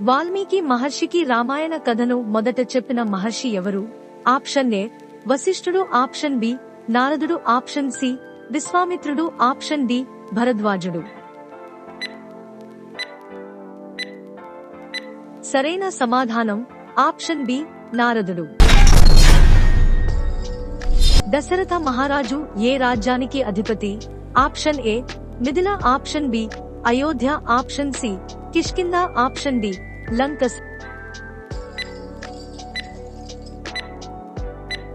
వాల్మీకి మహర్షికి రామాయణ కథను మొదట చెప్పిన మహర్షి ఎవరు? ఆప్షన్ ఏ వశిష్ఠుడు, ఆప్షన్ బి నారదుడు, ఆప్షన్ సి విశ్వామిత్రుడు, ఆప్షన్ డి భరద్వాజుడు. సరైన సమాధానం ఆప్షన్ బి నారదుడు. దశరథ మహారాజు ఏ రాజ్యానికి అధిపతి? Option A Mithila, option B Ayodhya, option C Kishkindha, option D Lanka.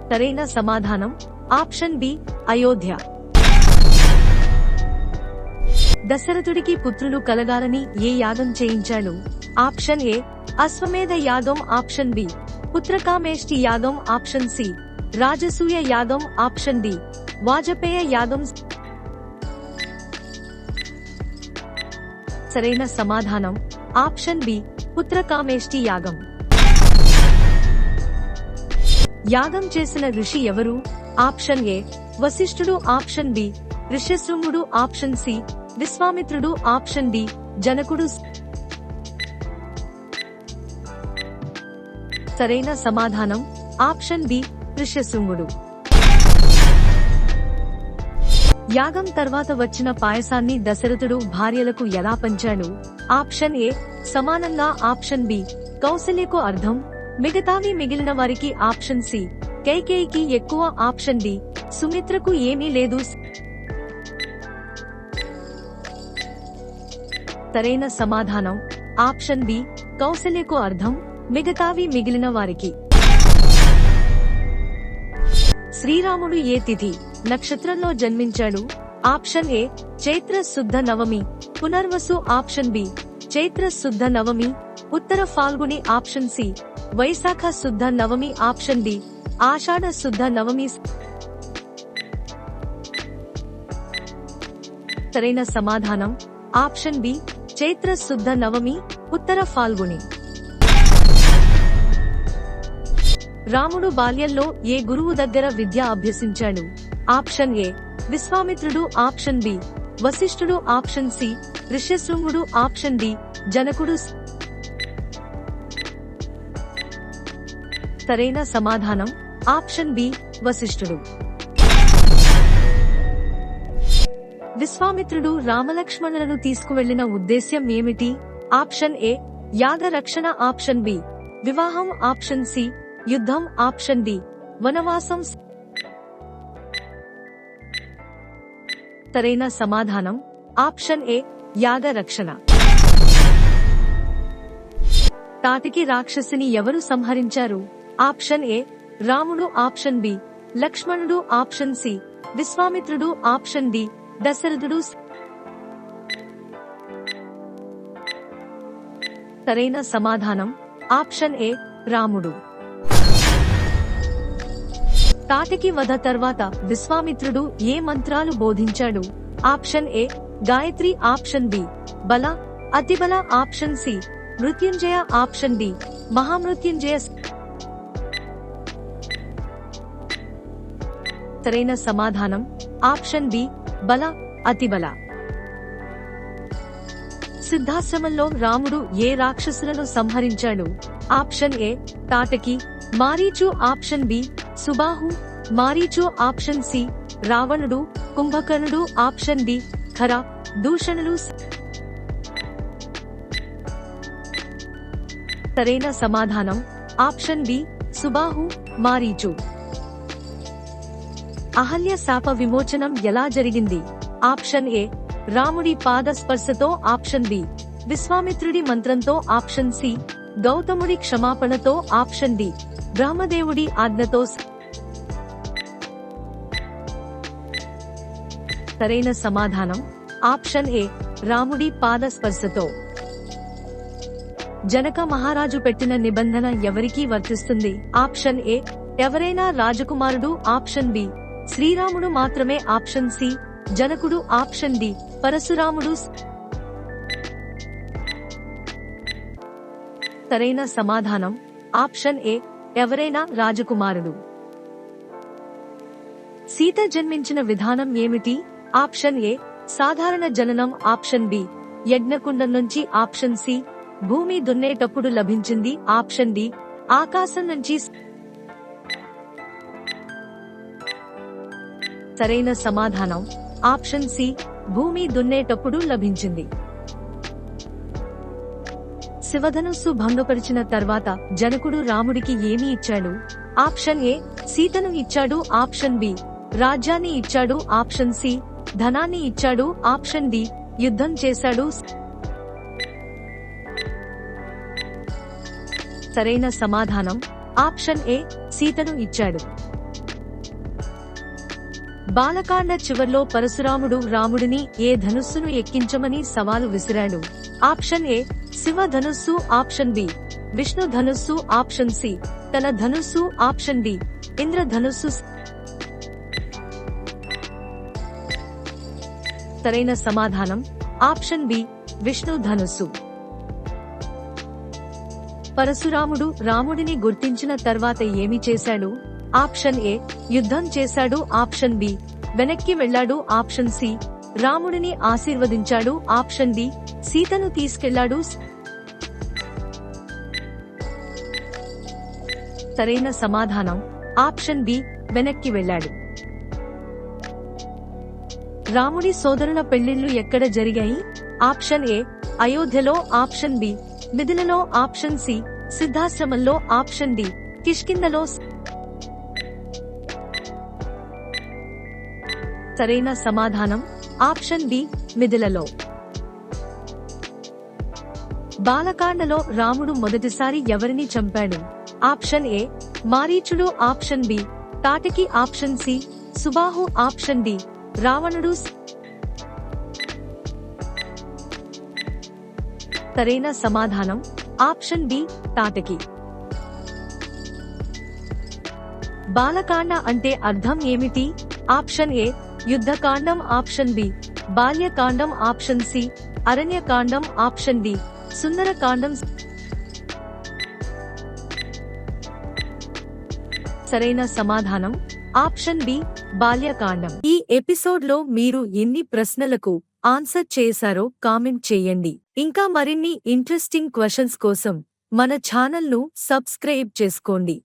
సరైన సమాధానం ఆప్షన్ బి అయోధ్య. దశరథుడికి పుత్రులు కలగాలని ఏ యాగం చేయించాడు? ఆప్షన్ ఏ అశ్వమేధ యాగం, ఆప్షన్ బి పుత్రకామేష్టి యాగం, ఆప్షన్ సి రాజసూయ యాగం, ఆప్షన్ డి వాజపేయ యాగం. సరైన సమాధానం ఆప్షన్ బి పుత్రకామేష్టి యాగం. యాగం చేసిన ఋషి ఎవరు? ఆప్షన్ ఏ వశిష్ఠుడు, ఆప్షన్ బి ఋష్యశృంగుడు, ఆప్షన్ సి విశ్వామిత్రుడు, ఆప్షన్ డి జనకుడు. సరైన సమాధానం ఆప్షన్ బి ఋష్యశృంగుడు. యాగం తర్వాత వచ్చిన పాయసాన్ని దశరథుడు భార్యలకు ఎలా పంచాడు? ఆప్షన్ ఏ సమానంగా, ఆప్షన్ బి కౌసల్యకు అర్ధం, మిగతావి మిగిలిన వారికి, ఆప్షన్ సి కైకేయికి ఎక్కువ, ఆప్షన్ డి సుమిత్రకు ఏమీ లేదు. సరైన సమాధానం ఆప్షన్ బి కౌసల్యకు అర్ధం, మిగతావి మిగిలిన వారికి. శ్రీరాముడు ఏ తిథి నక్షత్రంలో జన్మించాడు? ఆప్షన్ ఏ చైత్ర శుద్ధ నవమి పునర్వసు, ఆప్షన్ బి చైత్ర శుద్ధ నవమి ఉత్తర ఫాల్గుని, ఆప్షన్ సి వైశాఖ శుద్ధ నవమి, ఆప్షన్ డి ఆషాఢ శుద్ధ నవమి. సరైన సమాధానం ఆప్షన్ బి చైత్ర శుద్ధ నవమి ఉత్తర ఫాల్గుని. రాముడు బాల్యంలో ఏ గురువు దగ్గర విద్య అభ్యసించాడు? ఆప్షన్ ఏ విశ్వామిత్రుడు, ఆప్షన్ బి వశిష్ఠుడు, ఆప్షన్ సి ఋష్యశృంగుడు, ఆప్షన్ డి జనకుడు. సరైన సమాధానం ఆప్షన్ బి వశిష్ఠుడు. విశ్వామిత్రుడు రామలక్ష్మణులను తీసుకువెళ్లిన ఉద్దేశ్యం ఏమిటి? ఆప్షన్ ఏ యాగ రక్షణ, ఆప్షన్ బి వివాహం, ఆప్షన్ సి యుద్ధం, ఆప్షన్ డి వనవాసం. సరైన సమాధానం ఆప్షన్ ఏ యాగ రక్షణ. తాటికి రాక్షసిని ఎవరు సంహరించారు? ఆప్షన్ ఏ రాముడు, ఆప్షన్ బి లక్ష్మణుడు, ఆప్షన్ సి విశ్వామిత్రుడు, ఆప్షన్ డి దశరథుడు. సరైన సమాధానం ఆప్షన్ ఏ రాముడు. తాటికి వధ తర్వాత విశ్వామిత్రుడు ఏ మంత్రాలు బోధించాడు? Option A Gayatri, option B Bala Atibala, option C Mrityunjaya, option D Mahamrityunjaya. సరైన సమాధానం ఆప్షన్ బి బల అతిబల. సిద్ధాశ్రమంలో రాముడు ఏ రాక్షసులను సంహరించాడు? Option A Tataki, Maricha, option B Subahu Maricha, option C రావణుడు, కుంభకర్ణుడు, ఆప్షన్ డి ఖర దూషణులు. సరైన సమాధానం ఆప్షన్ బి సుబాహు మారీచు. అహల్య శాప విమోచనం ఎలా జరిగింది? ఆప్షన్ ఏ రాముడి పాద స్పర్శతో, ఆప్షన్ బి విశ్వామిత్రుడి మంత్రంతో, ఆప్షన్ సి గౌతముడి క్షమాపణతో, ఆప్షన్ డి బ్రహ్మదేవుడి ఆజ్ఞతో. సరైన సమాధానం ఆప్షన్ ఏ రాముడి పాద స్పర్శతో. జనక మహారాజు పెట్టిన నిబంధన ఎవరికి వర్తిస్తుంది? ఆప్షన్ ఏ ఎవరైనా రాజకుమారుడు, ఆప్షన్ బి శ్రీరాముడు మాత్రమే, ఆప్షన్ సి జనకుడు, ఆప్షన్ డి పరశురాముడు. సరైన సమాధానం ఆప్షన్ ఏ ఎవరైనా రాజకుమారుడు. సీత జన్మించిన విధానం ఏమిటి? ఆప్షన్ ఏ సాధారణ జననం, ఆప్షన్ బి యజ్ఞకుండం నుంచి, ఆప్షన్ సి భూమి దున్నేటప్పుడు లభించింది. ఆప్షన్ డి ఆకాశం నుంచి. సరైన సమాధానం ఆప్షన్ సి భూమి దున్నేటప్పుడు లభించింది. శివధనుస్సు భంగపరిచిన తర్వాత జనకుడు రాముడికి ఏమి ఇచ్చాడు? ఆప్షన్ ఏ సీతను ఇచ్చాడు. ఆప్షన్ బి రాజ్యాన్ని ఇచ్చాడు. ఆప్షన్ సి ధనాన్ని ఇచ్చాడు. ఆప్షన్ డి యుద్ధం చేశాడు. సరైన సమాధానం ఆప్షన్ ఏ సీతను ఇచ్చాడు. బాలకాండ చివర్లో పరశురాముడు రాముడిని ఏ ధనుస్సును ఎక్కించమని సవాలు విసిరాడు? ఆప్షన్ ఏ శివ ధనుస్సు. ఆప్షన్ బి విష్ణు ధనుస్సు. ఆప్షన్ సి తన ధనుస్సు. ఆప్షన్ డి ఇంద్ర ధనుస్సు. సరైన సమాధానం ఆప్షన్ బి విష్ణు ధనుస్సు. పరశురాముడు రాముడిని గుర్తించిన తర్వాత ఏమి చేశాడు? ఆప్షన్ ఏ యుద్ధం చేశాడు. ఆప్షన్ బి వెనక్కి వెళ్లాడు. ఆప్షన్ సి రాముడిని ఆశీర్వదించాడు. ఆప్షన్ డి సీతను తీసుకెళ్లాడు. సరైన సమాధానం ఆప్షన్ బి వెనక్కి వెళ్లాడు. రాముడి సోదరుల పెళ్లిళ్లు ఎక్కడ జరిగాయి? ఆప్షన్ ఏ అయోధ్యలో. ఆప్షన్ బి మిథిలలో. ఆప్షన్ సి సిద్ధాశ్రమంలో. ఆప్షన్ డి కిష్కింధలో. సరైన సమాధానం ఆప్షన్ బి మిథిలలో. బాలకాండలో రాముడు మొదటిసారి ఎవరిని చంపాడు? ఆప్షన్ ఏ మారీచుడు. Option B Tataki. Option C Subahu. Option D రావణుడు. సరైన సమాధానం ఆప్షన్ బి తాటకి. బాలకాండ అంటే అర్థం ఏమిటి? ఆప్షన్ ఏ యుద్ధకాండం. ఆప్షన్ బి బాల్యకాండం. ఆప్షన్ సి అరణ్యకాండం. ఆప్షన్ డి సుందరకాండం. సరైన సమాధానం ఆప్షన్ బి బాల్యకాండం. ఈ ఎపిసోడ్ లో మీరు ఎన్ని ప్రశ్నలకు ఆన్సర్ చేశారో కామెంట్ చేయండి. ఇంకా మరిన్ని ఇంట్రెస్టింగ్ క్వశ్చన్స్ కోసం మన ఛానల్ ను సబ్స్క్రైబ్ చేసుకోండి.